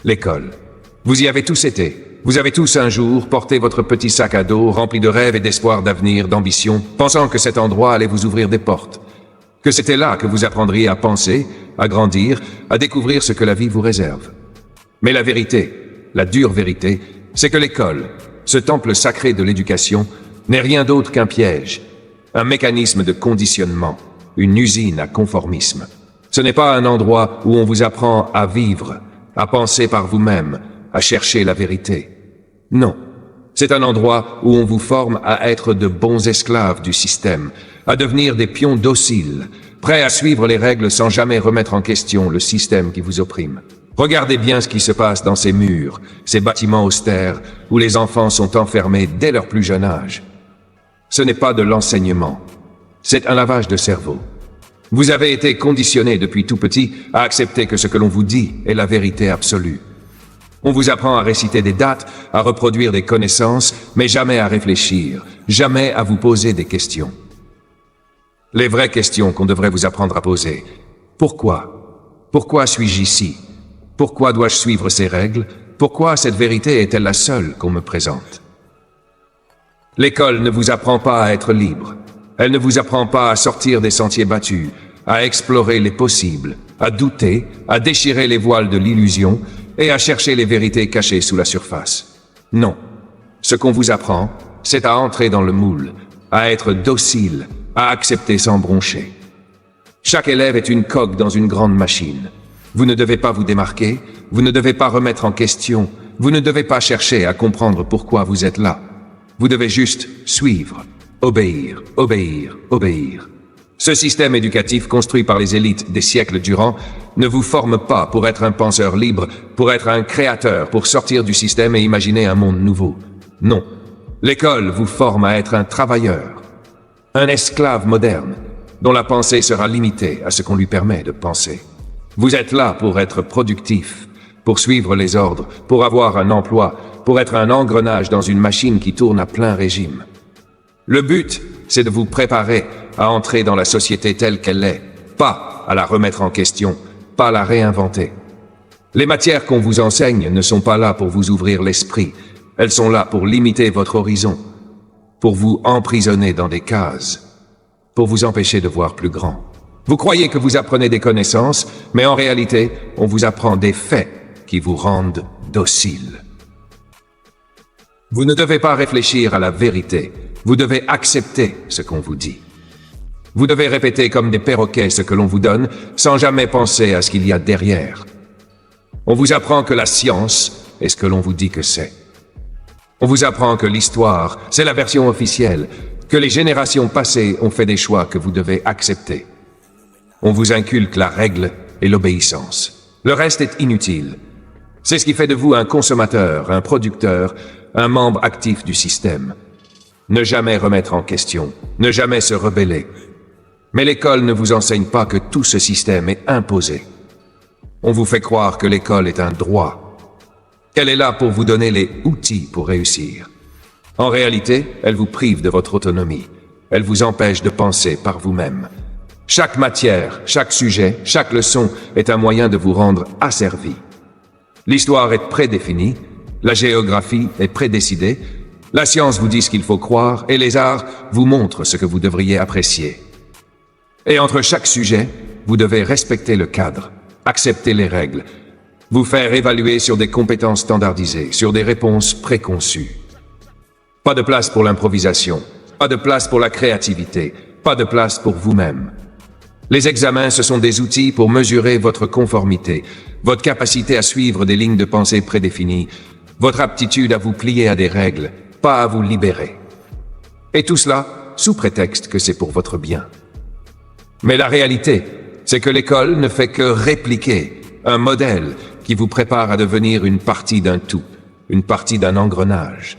L'école. Vous y avez tous été. Vous avez tous un jour porté votre petit sac à dos rempli de rêves et d'espoir d'avenir, d'ambition, pensant que cet endroit allait vous ouvrir des portes. Que c'était là que vous apprendriez à penser, à grandir, à découvrir ce que la vie vous réserve. Mais la vérité, la dure vérité, c'est que l'école, ce temple sacré de l'éducation, n'est rien d'autre qu'un piège, un mécanisme de conditionnement, une usine à conformisme. Ce n'est pas un endroit où on vous apprend à vivre, à penser par vous-même, à chercher la vérité. Non, c'est un endroit où on vous forme à être de bons esclaves du système, à devenir des pions dociles, prêts à suivre les règles sans jamais remettre en question le système qui vous opprime. Regardez bien ce qui se passe dans ces murs, ces bâtiments austères, où les enfants sont enfermés dès leur plus jeune âge. Ce n'est pas de l'enseignement, c'est un lavage de cerveau. Vous avez été conditionné depuis tout petit à accepter que ce que l'on vous dit est la vérité absolue. On vous apprend à réciter des dates, à reproduire des connaissances, mais jamais à réfléchir, jamais à vous poser des questions. Les vraies questions qu'on devrait vous apprendre à poser. Pourquoi? Pourquoi suis-je ici? Pourquoi dois-je suivre ces règles? Pourquoi cette vérité est-elle la seule qu'on me présente? L'école ne vous apprend pas à être libre. Elle ne vous apprend pas à sortir des sentiers battus, à explorer les possibles, à douter, à déchirer les voiles de l'illusion et à chercher les vérités cachées sous la surface. Non. Ce qu'on vous apprend, c'est à entrer dans le moule, à être docile, à accepter sans broncher. Chaque élève est une coque dans une grande machine. Vous ne devez pas vous démarquer, vous ne devez pas remettre en question, vous ne devez pas chercher à comprendre pourquoi vous êtes là. Vous devez juste suivre, obéir, obéir, obéir. Ce système éducatif construit par les élites des siècles durant ne vous forme pas pour être un penseur libre, pour être un créateur, pour sortir du système et imaginer un monde nouveau. Non. L'école vous forme à être un travailleur, un esclave moderne, dont la pensée sera limitée à ce qu'on lui permet de penser. Vous êtes là pour être productif, pour suivre les ordres, pour avoir un emploi, pour être un engrenage dans une machine qui tourne à plein régime. Le but, c'est de vous préparer à entrer dans la société telle qu'elle est, pas à la remettre en question, pas à la réinventer. Les matières qu'on vous enseigne ne sont pas là pour vous ouvrir l'esprit, elles sont là pour limiter votre horizon, pour vous emprisonner dans des cases, pour vous empêcher de voir plus grand. Vous croyez que vous apprenez des connaissances, mais en réalité, on vous apprend des faits qui vous rendent docile. Vous ne devez pas réfléchir à la vérité, vous devez accepter ce qu'on vous dit. Vous devez répéter comme des perroquets ce que l'on vous donne, sans jamais penser à ce qu'il y a derrière. On vous apprend que la science est ce que l'on vous dit que c'est. On vous apprend que l'histoire, c'est la version officielle, que les générations passées ont fait des choix que vous devez accepter. On vous inculque la règle et l'obéissance. Le reste est inutile. C'est ce qui fait de vous un consommateur, un producteur, un membre actif du système. Ne jamais remettre en question, ne jamais se rebeller. Mais l'école ne vous enseigne pas que tout ce système est imposé. On vous fait croire que l'école est un droit, qu'elle est là pour vous donner les outils pour réussir. En réalité, elle vous prive de votre autonomie. Elle vous empêche de penser par vous-même. Chaque matière, chaque sujet, chaque leçon est un moyen de vous rendre asservi. L'histoire est prédéfinie, la géographie est prédécidée, la science vous dit ce qu'il faut croire et les arts vous montrent ce que vous devriez apprécier. Et entre chaque sujet, vous devez respecter le cadre, accepter les règles, vous faire évaluer sur des compétences standardisées, sur des réponses préconçues. Pas de place pour l'improvisation, pas de place pour la créativité, pas de place pour vous-même. Les examens, ce sont des outils pour mesurer votre conformité, votre capacité à suivre des lignes de pensée prédéfinies, votre aptitude à vous plier à des règles, pas à vous libérer. Et tout cela sous prétexte que c'est pour votre bien. Mais la réalité, c'est que l'école ne fait que répliquer un modèle qui vous prépare à devenir une partie d'un tout, une partie d'un engrenage.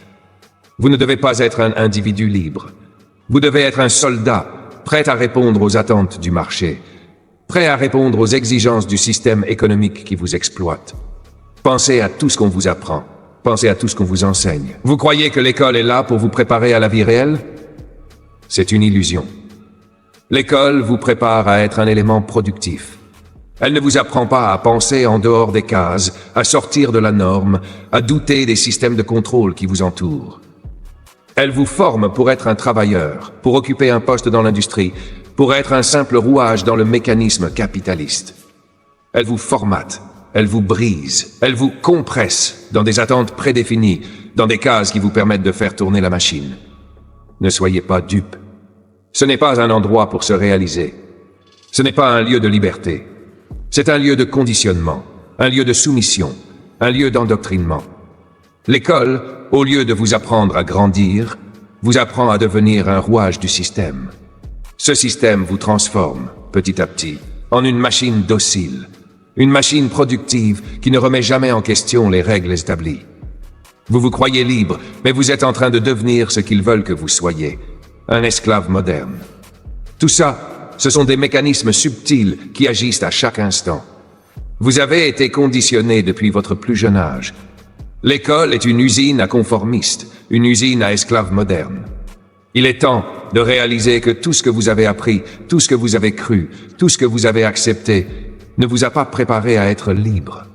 Vous ne devez pas être un individu libre. Vous devez être un soldat, prêt à répondre aux attentes du marché, prêt à répondre aux exigences du système économique qui vous exploite. Pensez à tout ce qu'on vous apprend. Pensez à tout ce qu'on vous enseigne. Vous croyez que l'école est là pour vous préparer à la vie réelle? C'est une illusion. L'école vous prépare à être un élément productif. Elle ne vous apprend pas à penser en dehors des cases, à sortir de la norme, à douter des systèmes de contrôle qui vous entourent. Elle vous forme pour être un travailleur, pour occuper un poste dans l'industrie, pour être un simple rouage dans le mécanisme capitaliste. Elle vous formate, elle vous brise, elle vous compresse dans des attentes prédéfinies, dans des cases qui vous permettent de faire tourner la machine. Ne soyez pas dupes. Ce n'est pas un endroit pour se réaliser. Ce n'est pas un lieu de liberté. C'est un lieu de conditionnement, un lieu de soumission, un lieu d'endoctrinement. L'école, au lieu de vous apprendre à grandir, vous apprend à devenir un rouage du système. Ce système vous transforme, petit à petit, en une machine docile, une machine productive qui ne remet jamais en question les règles établies. Vous vous croyez libre, mais vous êtes en train de devenir ce qu'ils veulent que vous soyez, un esclave moderne. Tout ça, ce sont des mécanismes subtils qui agissent à chaque instant. Vous avez été conditionné depuis votre plus jeune âge. L'école est une usine à conformistes, une usine à esclaves modernes. Il est temps de réaliser que tout ce que vous avez appris, tout ce que vous avez cru, tout ce que vous avez accepté, ne vous a pas préparé à être libre.